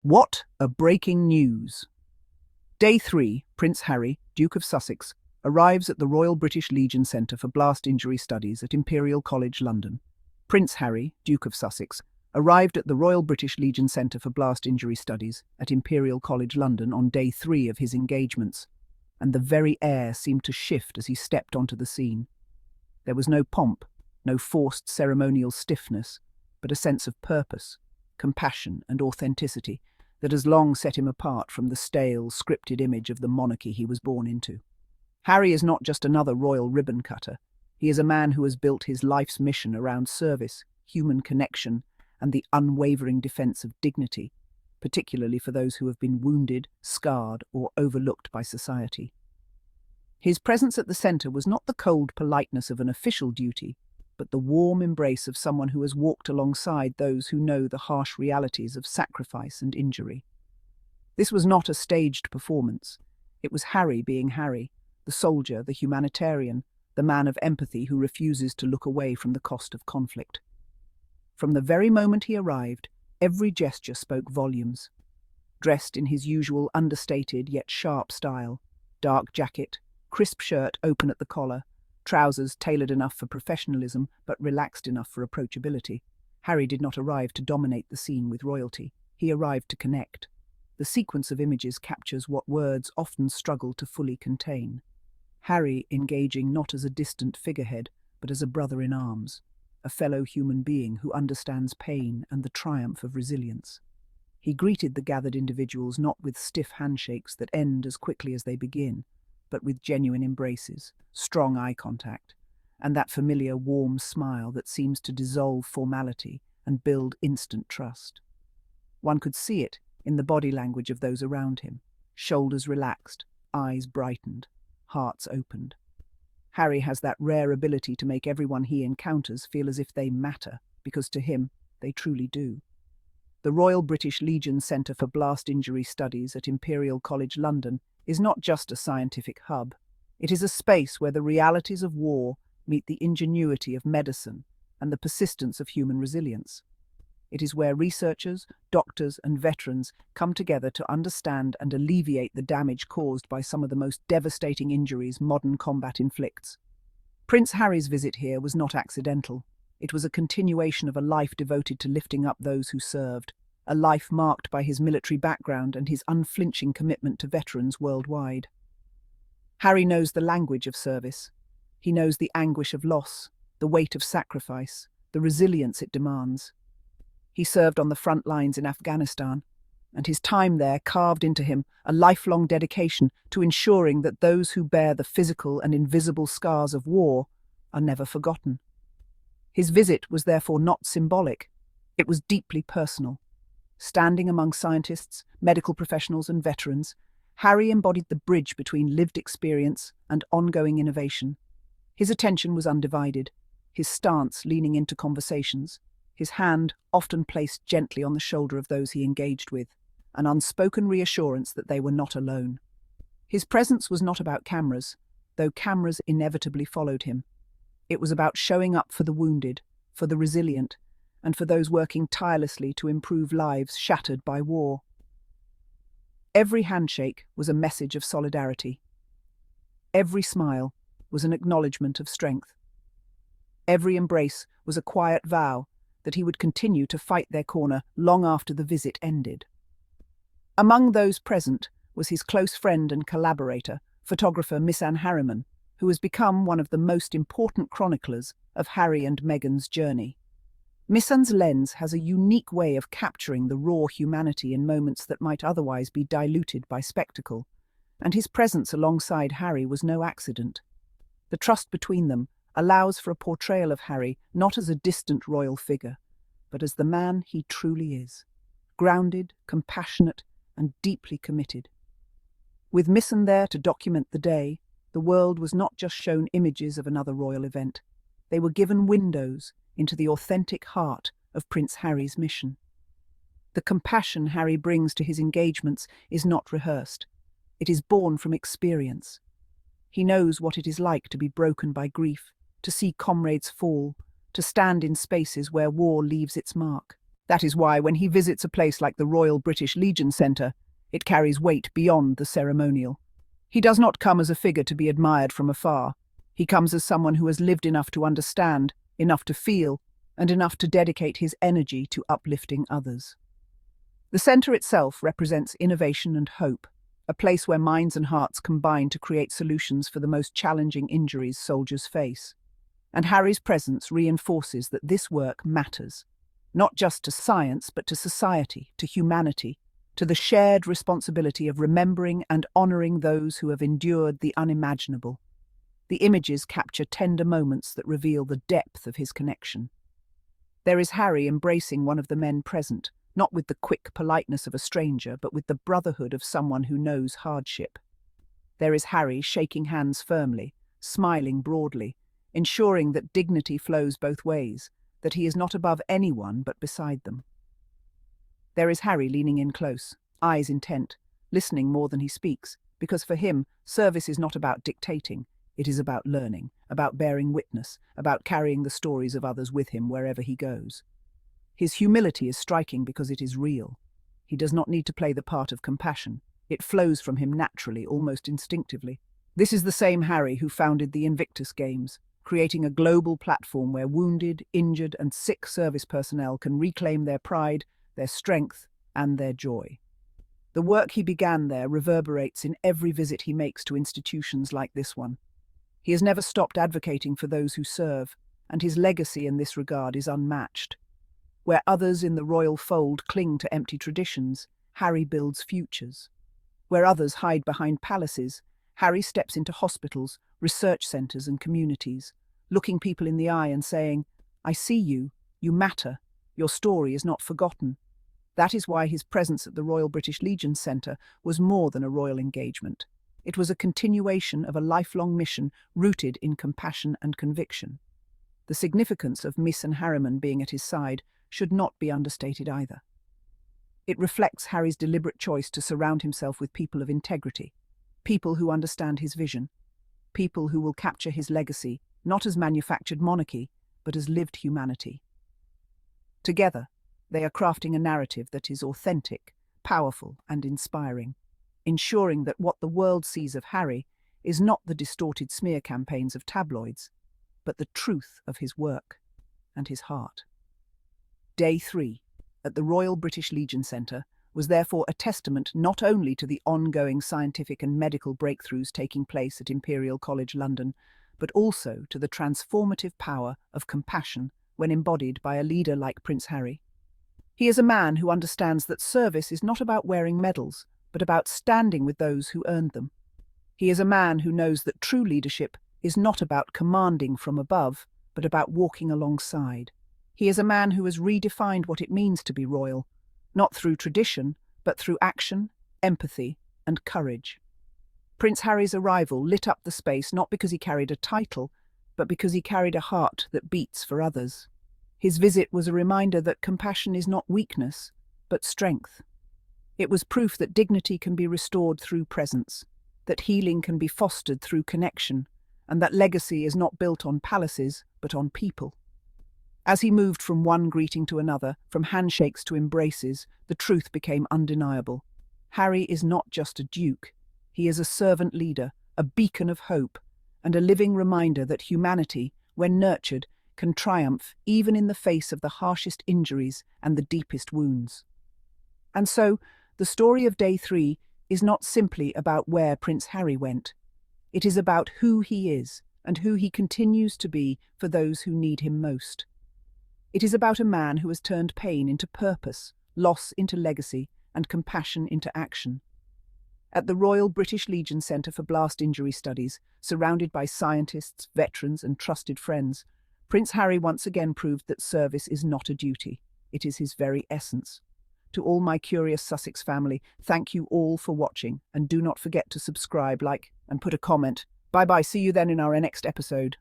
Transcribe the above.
What a breaking news! Day 3, Prince Harry, Duke of Sussex, arrives at the Royal British Legion Centre for Blast Injury Studies at Imperial College London. Prince Harry, Duke of Sussex, arrived at the Royal British Legion Centre for Blast Injury Studies at Imperial College London on day 3 of his engagements, and the very air seemed to shift as he stepped onto the scene. There was no pomp, no forced ceremonial stiffness, but a sense of purpose, compassion and authenticity that has long set him apart from the stale, scripted image of the monarchy he was born into. Harry is not just another royal ribbon cutter. He is a man who has built his life's mission around service, human connection, and the unwavering defence of dignity, particularly for those who have been wounded, scarred, or overlooked by society. His presence at the centre was not the cold politeness of an official duty, but the warm embrace of someone who has walked alongside those who know the harsh realities of sacrifice and injury. This was not a staged performance. It was Harry being Harry, the soldier, the humanitarian, the man of empathy who refuses to look away from the cost of conflict. From the very moment he arrived, every gesture spoke volumes. Dressed in his usual understated yet sharp style, dark jacket, crisp shirt open at the collar, trousers tailored enough for professionalism but relaxed enough for approachability, Harry did not arrive to dominate the scene with royalty. He arrived to connect. The sequence of images captures what words often struggle to fully contain. Harry engaging not as a distant figurehead, but as a brother in arms, a fellow human being who understands pain and the triumph of resilience. He greeted the gathered individuals not with stiff handshakes that end as quickly as they begin, but with genuine embraces, strong eye contact, and that familiar warm smile that seems to dissolve formality and build instant trust. One could see it in the body language of those around him, shoulders relaxed, eyes brightened, hearts opened. Harry has that rare ability to make everyone he encounters feel as if they matter, because to him, they truly do. The Royal British Legion Centre for Blast Injury Studies at Imperial College London is not just a scientific hub. It is a space where the realities of war meet the ingenuity of medicine and the persistence of human resilience. It is where researchers, doctors, and veterans come together to understand and alleviate the damage caused by some of the most devastating injuries modern combat inflicts. Prince Harry's visit here was not accidental. It was a continuation of a life devoted to lifting up those who served, a life marked by his military background and his unflinching commitment to veterans worldwide. Harry knows the language of service. He knows the anguish of loss, the weight of sacrifice, the resilience it demands. He served on the front lines in Afghanistan, and his time there carved into him a lifelong dedication to ensuring that those who bear the physical and invisible scars of war are never forgotten. His visit was therefore not symbolic. It was deeply personal. Standing among scientists, medical professionals, and veterans, Harry embodied the bridge between lived experience and ongoing innovation. His attention was undivided, his stance leaning into conversations, his hand often placed gently on the shoulder of those he engaged with, an unspoken reassurance that they were not alone. His presence was not about cameras, though cameras inevitably followed him. It was about showing up for the wounded, for the resilient, and for those working tirelessly to improve lives shattered by war. Every handshake was a message of solidarity. Every smile was an acknowledgement of strength. Every embrace was a quiet vow that he would continue to fight their corner long after the visit ended. Among those present was his close friend and collaborator, photographer Miss Anne Harriman, who has become one of the most important chroniclers of Harry and Meghan's journey. Miss Anne's lens has a unique way of capturing the raw humanity in moments that might otherwise be diluted by spectacle, and his presence alongside Harry was no accident. The trust between them allows for a portrayal of Harry not as a distant royal figure, but as the man he truly is, grounded, compassionate, and deeply committed. With Miss Anne there to document the day, the world was not just shown images of another royal event. They were given windows into the authentic heart of Prince Harry's mission. The compassion Harry brings to his engagements is not rehearsed. It is born from experience. He knows what it is like to be broken by grief, to see comrades fall, to stand in spaces where war leaves its mark. That is why, when he visits a place like the Royal British Legion Centre, it carries weight beyond the ceremonial. He does not come as a figure to be admired from afar. He comes as someone who has lived enough to understand, enough to feel, and enough to dedicate his energy to uplifting others. The centre itself represents innovation and hope, a place where minds and hearts combine to create solutions for the most challenging injuries soldiers face. And Harry's presence reinforces that this work matters, not just to science, but to society, to humanity, to the shared responsibility of remembering and honouring those who have endured the unimaginable. The images capture tender moments that reveal the depth of his connection. There is Harry embracing one of the men present, not with the quick politeness of a stranger, but with the brotherhood of someone who knows hardship. There is Harry shaking hands firmly, smiling broadly, ensuring that dignity flows both ways, that he is not above anyone but beside them. There is Harry leaning in close, eyes intent, listening more than he speaks, because for him, service is not about dictating, it is about learning, about bearing witness, about carrying the stories of others with him wherever he goes. His humility is striking because it is real. He does not need to play the part of compassion. It flows from him naturally, almost instinctively. This is the same Harry who founded the Invictus Games, creating a global platform where wounded, injured, and sick service personnel can reclaim their pride, their strength, and their joy. The work he began there reverberates in every visit he makes to institutions like this one. He has never stopped advocating for those who serve, and his legacy in this regard is unmatched. Where others in the royal fold cling to empty traditions, Harry builds futures. Where others hide behind palaces, Harry steps into hospitals, research centres and communities, looking people in the eye and saying, "I see you, you matter, your story is not forgotten." That is why his presence at the Royal British Legion Centre was more than a royal engagement. It was a continuation of a lifelong mission rooted in compassion and conviction. The significance of Miss and Harriman being at his side should not be understated either. It reflects Harry's deliberate choice to surround himself with people of integrity, people who understand his vision, people who will capture his legacy, not as manufactured monarchy, but as lived humanity. Together, they are crafting a narrative that is authentic, powerful, and inspiring, ensuring that what the world sees of Harry is not the distorted smear campaigns of tabloids, but the truth of his work and his heart. Day 3, at the Royal British Legion Centre, was therefore a testament not only to the ongoing scientific and medical breakthroughs taking place at Imperial College London, but also to the transformative power of compassion when embodied by a leader like Prince Harry. He is a man who understands that service is not about wearing medals, but about standing with those who earned them. He is a man who knows that true leadership is not about commanding from above, but about walking alongside. He is a man who has redefined what it means to be royal, not through tradition, but through action, empathy, and courage. Prince Harry's arrival lit up the space not because he carried a title, but because he carried a heart that beats for others. His visit was a reminder that compassion is not weakness, but strength. It was proof that dignity can be restored through presence, that healing can be fostered through connection, and that legacy is not built on palaces, but on people. As he moved from one greeting to another, from handshakes to embraces, the truth became undeniable. Harry is not just a duke. He is a servant leader, a beacon of hope, and a living reminder that humanity, when nurtured, can triumph even in the face of the harshest injuries and the deepest wounds. And so, the story of Day 3 is not simply about where Prince Harry went. It is about who he is and who he continues to be for those who need him most. It is about a man who has turned pain into purpose, loss into legacy, and compassion into action. At the Royal British Legion Centre for Blast Injury Studies, surrounded by scientists, veterans, and trusted friends, Prince Harry once again proved that service is not a duty, it is his very essence. To all my curious Sussex family, thank you all for watching, and do not forget to subscribe, like, and put a comment. Bye-bye, see you then in our next episode.